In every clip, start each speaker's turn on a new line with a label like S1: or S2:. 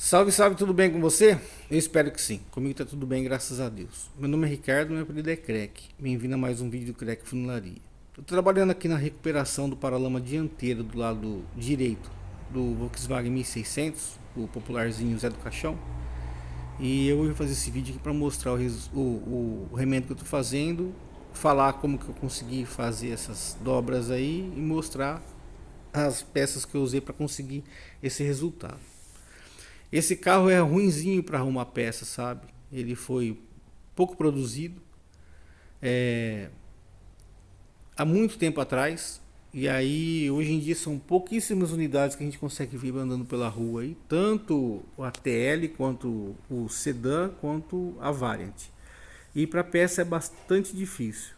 S1: Salve, salve, tudo bem com você? Eu espero que sim. Comigo tá tudo bem, graças a Deus. Meu nome é Ricardo, meu apelido é Crack. Bem-vindo a mais um vídeo do Crack Funilaria. Tô trabalhando aqui na recuperação do paralama dianteiro do lado direito do Volkswagen 1600, o popularzinho Zé do Caixão. E eu vou fazer esse vídeo aqui para mostrar o remendo que eu tô fazendo, falar como que eu consegui fazer essas dobras aí e mostrar as peças que eu usei para conseguir esse resultado. Esse carro é ruinzinho para arrumar peça, sabe? Ele foi pouco produzido há muito tempo atrás. E aí, hoje em dia, são pouquíssimas unidades que a gente consegue ver andando pela rua aí. Tanto o ATL, quanto o Sedan, quanto a Variant. E para peça é bastante difícil.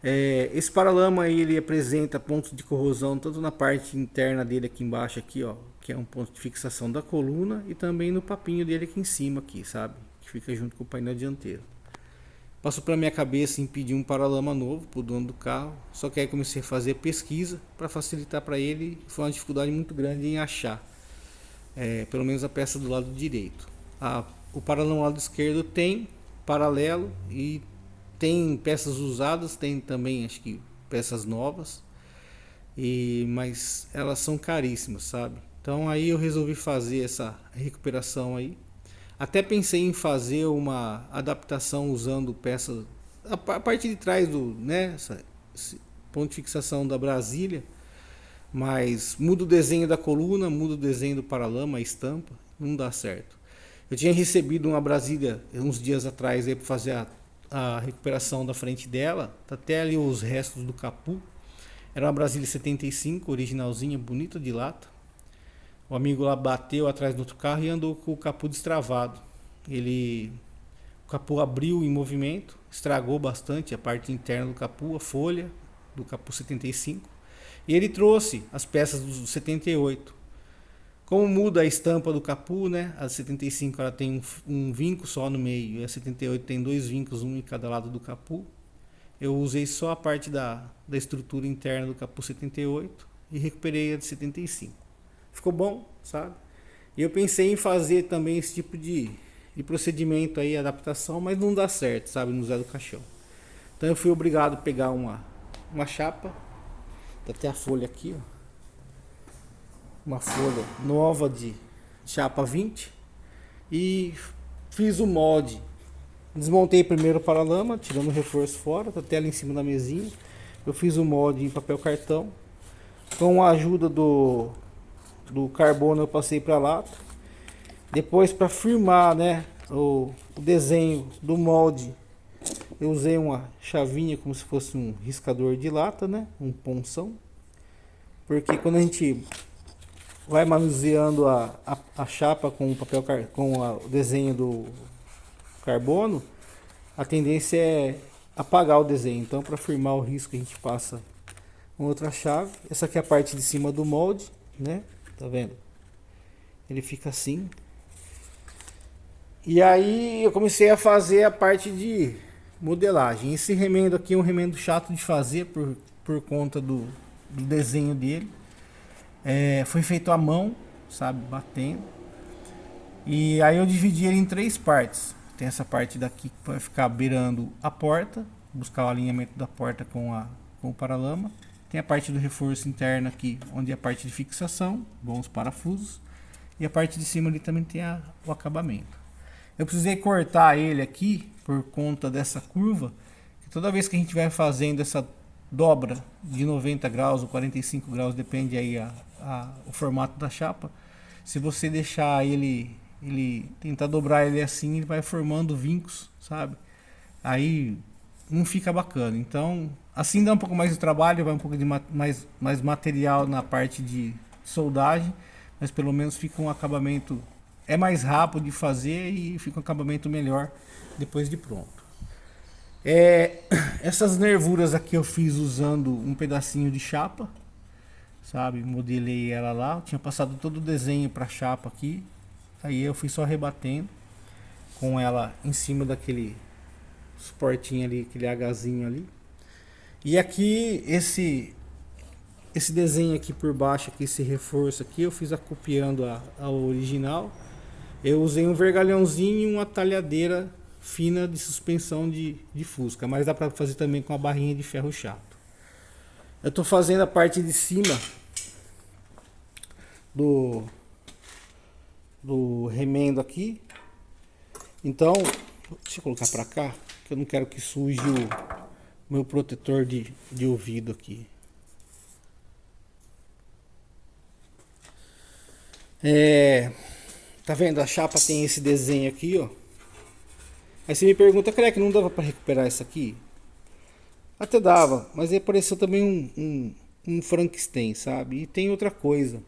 S1: Esse paralama aí, ele apresenta pontos de corrosão tanto na parte interna dele aqui embaixo aqui, ó, que é um ponto de fixação da coluna, e também no papinho dele aqui em cima aqui, sabe? Que fica junto com o painel dianteiro. Passou pela minha cabeça em pedir um paralama novo pro dono do carro, só que aí comecei a fazer pesquisa para facilitar para ele. Foi uma dificuldade muito grande em achar, pelo menos a peça do lado direito. O paralama do lado esquerdo tem paralelo e tem peças usadas, tem também acho que peças novas, mas elas são caríssimas, sabe? Então aí eu resolvi fazer essa recuperação aí. Até pensei em fazer uma adaptação usando peças, a parte de trás do, né, esse ponto de fixação da Brasília, mas muda o desenho da coluna, muda o desenho do paralama, a estampa, não dá certo. Eu tinha recebido uma Brasília uns dias atrás para fazer a recuperação da frente dela, tá até ali os restos do capô. Era uma Brasília 75, originalzinha, bonita de lata. O amigo lá bateu atrás do outro carro e andou com o capô destravado. O capô abriu em movimento, estragou bastante a parte interna do capô, a folha do capô 75. E ele trouxe as peças do 78. Como muda a estampa do capô, né? A 75 ela tem um vinco só no meio, e a 78 tem dois vincos, um em cada lado do capô. Eu usei só a parte da estrutura interna do capô 78 e recuperei a de 75. Ficou bom, sabe? E eu pensei em fazer também esse tipo de procedimento aí, adaptação, mas não dá certo, sabe? No Zé do Caixão. Então eu fui obrigado a pegar uma chapa, tá até a folha aqui, ó. Uma folha nova de chapa 20 e fiz o molde. Desmontei primeiro o paralama, tirando o reforço fora, tá até ali em cima da mesinha. Eu fiz o molde em papel cartão. Com a ajuda do carbono eu passei para lata. Depois, para firmar, né, o desenho do molde, eu usei uma chavinha como se fosse um riscador de lata, né, um ponção. Porque quando a gente vai manuseando a chapa com o papel o desenho do carbono, a tendência é apagar o desenho. Então, para firmar o risco, a gente passa uma outra chave. Essa aqui é a parte de cima do molde, né? Tá vendo? Ele fica assim. E aí eu comecei a fazer a parte de modelagem. Esse remendo aqui é um remendo chato de fazer por conta do desenho dele. Foi feito à mão, sabe? Batendo. E aí eu dividi ele em três partes. Tem essa parte daqui que vai ficar beirando a porta, buscar o alinhamento da porta com o paralama. Tem a parte do reforço interno aqui, onde é a parte de fixação, bons parafusos. E a parte de cima ali também tem o acabamento. Eu precisei cortar ele aqui por conta dessa curva, que toda vez que a gente vai fazendo essa dobra de 90 graus ou 45 graus, depende aí o formato da chapa. Se você deixar ele tentar dobrar ele assim, ele vai formando vincos, sabe? Aí não fica bacana. Então, assim dá um pouco mais de trabalho, vai um pouco de mais material na parte de soldagem, mas pelo menos fica um acabamento, é mais rápido de fazer e fica um acabamento melhor depois de pronto. Essas nervuras aqui eu fiz usando um pedacinho de chapa, sabe? Modelei ela lá, eu tinha passado todo o desenho para chapa aqui. Aí eu fui só rebatendo com ela em cima daquele suportinho ali, aquele Hzinho ali. E aqui esse desenho aqui por baixo, aqui, esse reforço aqui, eu fiz acopiando a original. Eu usei um vergalhãozinho e uma talhadeira fina de suspensão de Fusca, mas dá para fazer também com a barrinha de ferro chato. Eu estou fazendo a parte de cima do remendo aqui. Então, deixa eu colocar para cá, que eu não quero que suje o meu protetor de ouvido aqui. Tá vendo? A chapa tem esse desenho aqui, ó. Aí você me pergunta, creio que não dava para recuperar isso aqui? Até dava, mas aí apareceu também um Frankenstein, sabe? E tem outra coisa.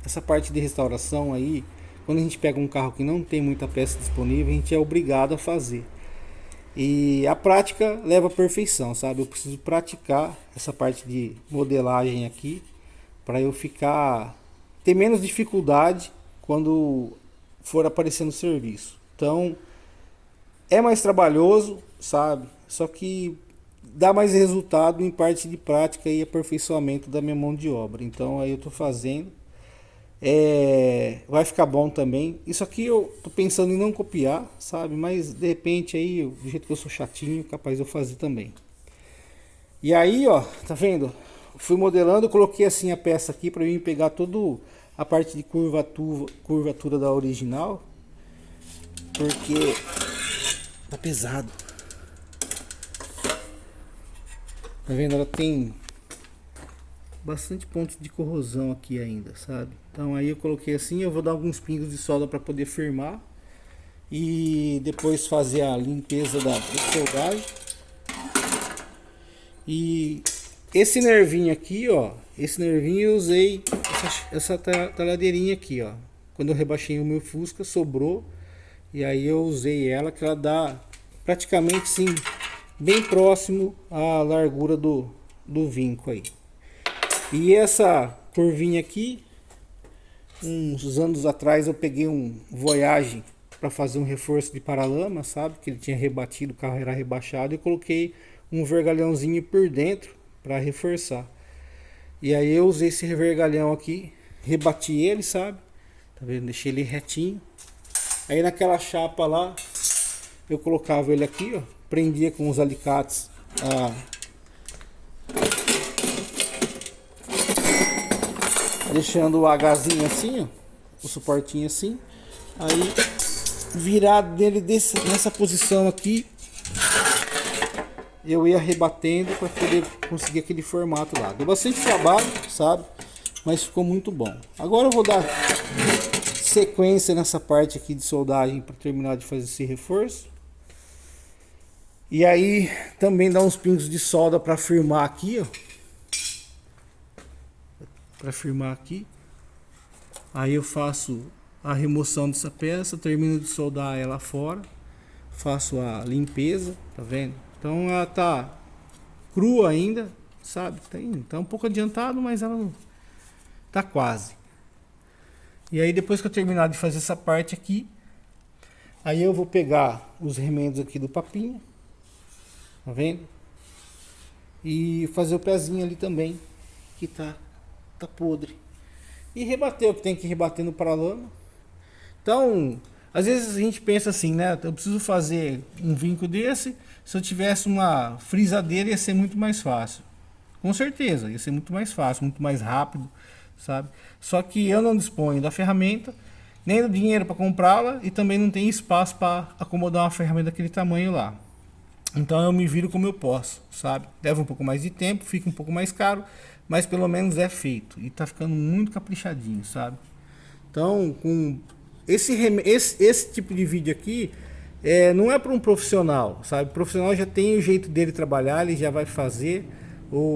S1: Essa parte de restauração aí, quando a gente pega um carro que não tem muita peça disponível, a gente é obrigado a fazer. E a prática leva à perfeição, sabe? Eu preciso praticar essa parte de modelagem aqui para eu ter menos dificuldade quando for aparecer no serviço. Então, é mais trabalhoso, sabe? Só que dá mais resultado em parte de prática e aperfeiçoamento da minha mão de obra. Então aí eu tô fazendo. Vai ficar bom também. Isso aqui eu tô pensando em não copiar, sabe? Mas de repente aí, do jeito que eu sou chatinho, capaz de eu fazer também. E aí, ó, tá vendo? Fui modelando, coloquei assim a peça aqui para mim pegar toda a parte de curvatura da original. Porque tá pesado. Tá vendo? Ela tem bastante pontos de corrosão aqui ainda, sabe? Então aí eu coloquei assim, eu vou dar alguns pingos de solda para poder firmar e depois fazer a limpeza da soldagem. E esse nervinho aqui, ó, esse nervinho eu usei essa talhadeirinha aqui, ó. Quando eu rebaixei o meu Fusca, sobrou e aí eu usei ela, que ela dá praticamente sim bem próximo à largura do vinco aí. E essa curvinha aqui, uns anos atrás eu peguei um Voyage para fazer um reforço de paralama, sabe? Que ele tinha rebatido, o carro era rebaixado, e coloquei um vergalhãozinho por dentro para reforçar. E aí eu usei esse vergalhão aqui, rebati ele, sabe? Tá vendo? Deixei ele retinho. Aí naquela chapa lá, eu colocava ele aqui, ó, prendia com os alicates deixando o Hzinho assim, ó, o suportinho assim, aí virado dele nessa posição aqui, eu ia rebatendo para poder conseguir aquele formato lá. Deu bastante trabalho, sabe? Mas ficou muito bom. Agora eu vou dar sequência nessa parte aqui de soldagem para terminar de fazer esse reforço. E aí também dá uns pingos de solda para firmar aqui, ó. Para firmar aqui. Aí eu faço a remoção dessa peça, termino de soldar ela fora, faço a limpeza, tá vendo? Então ela tá crua ainda, sabe? Tá um pouco adiantado, mas ela tá quase. E aí depois que eu terminar de fazer essa parte aqui, aí eu vou pegar os remendos aqui do papinho, tá vendo? E fazer o pezinho ali também, que tá podre. E rebater o que tem que rebater no paralama. Então, às vezes a gente pensa assim, né? Eu preciso fazer um vinco desse. Se eu tivesse uma frisadeira ia ser muito mais fácil. Com certeza, ia ser muito mais fácil, muito mais rápido, sabe? Só que eu não disponho da ferramenta, nem do dinheiro para comprá-la e também não tem espaço para acomodar uma ferramenta daquele tamanho lá. Então eu me viro como eu posso, sabe? Leva um pouco mais de tempo, fica um pouco mais caro, mas pelo menos é feito e tá ficando muito caprichadinho, sabe? Então, com esse tipo de vídeo aqui, não é para um profissional, sabe? O profissional já tem o jeito dele trabalhar, ele já vai fazer.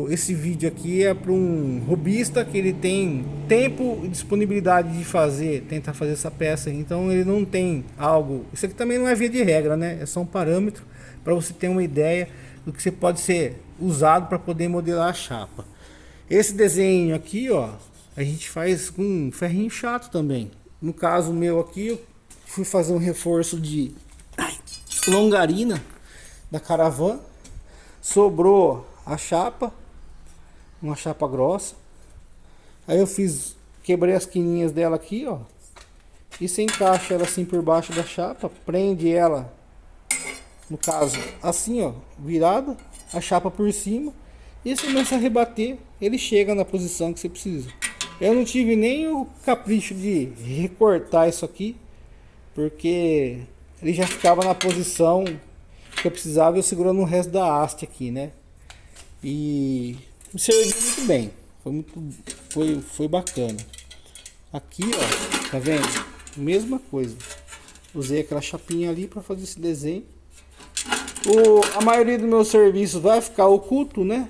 S1: Esse vídeo aqui é para um hobbyista que ele tem tempo e disponibilidade de tentar fazer essa peça. Então ele não tem algo. Isso aqui também não é via de regra, né? É só um parâmetro para você ter uma ideia do que você pode ser usado para poder modelar a chapa. Esse desenho aqui, ó, a gente faz com um ferrinho chato também. No caso meu aqui, eu fui fazer um reforço de longarina da Caravan. Sobrou a chapa, uma chapa grossa. Aí eu quebrei as quininhas dela aqui, ó, E você encaixa ela assim por baixo da chapa, prende ela, no caso, assim ó, virada, a chapa por cima, e você começa a rebater, ele chega na posição que você precisa. Eu não tive nem o capricho de recortar isso aqui, porque ele já ficava na posição que eu precisava, eu segurando o resto da haste aqui, né? E me serviu muito bem, foi bacana. Aqui ó, tá vendo? Mesma coisa, usei aquela chapinha ali para fazer esse desenho. A maioria do meu serviço vai ficar oculto, né?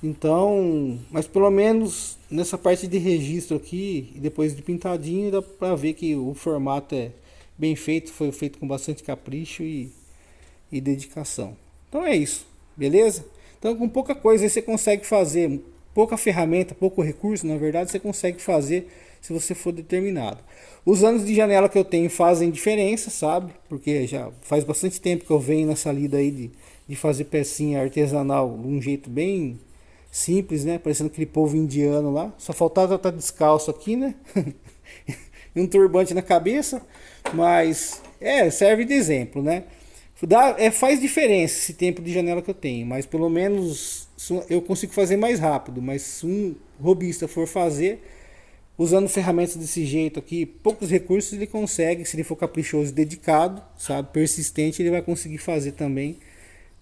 S1: Então, mas pelo menos nessa parte de registro aqui e depois de pintadinho dá pra ver que o formato é bem feito, foi feito com bastante capricho e dedicação. Então é isso, beleza? Então com pouca coisa aí você consegue fazer, pouca ferramenta, pouco recurso, na verdade você consegue fazer se você for determinado. Os anos de janela que eu tenho fazem diferença, sabe? Porque já faz bastante tempo que eu venho nessa lida aí de fazer pecinha artesanal de um jeito bem simples, né? Parecendo aquele povo indiano lá. Só faltava estar descalço aqui, né? E um turbante na cabeça. Mas serve de exemplo, né? Faz diferença esse tempo de janela que eu tenho. Mas pelo menos eu consigo fazer mais rápido. Mas se um robista for fazer, usando ferramentas desse jeito aqui, poucos recursos ele consegue. Se ele for caprichoso e dedicado, sabe? Persistente, ele vai conseguir fazer também.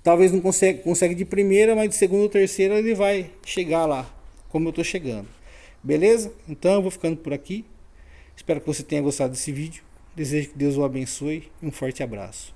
S1: Talvez não consegue de primeira, mas de segunda ou terceira ele vai chegar lá, como eu estou chegando. Beleza? Então eu vou ficando por aqui. Espero que você tenha gostado desse vídeo. Desejo que Deus o abençoe e um forte abraço.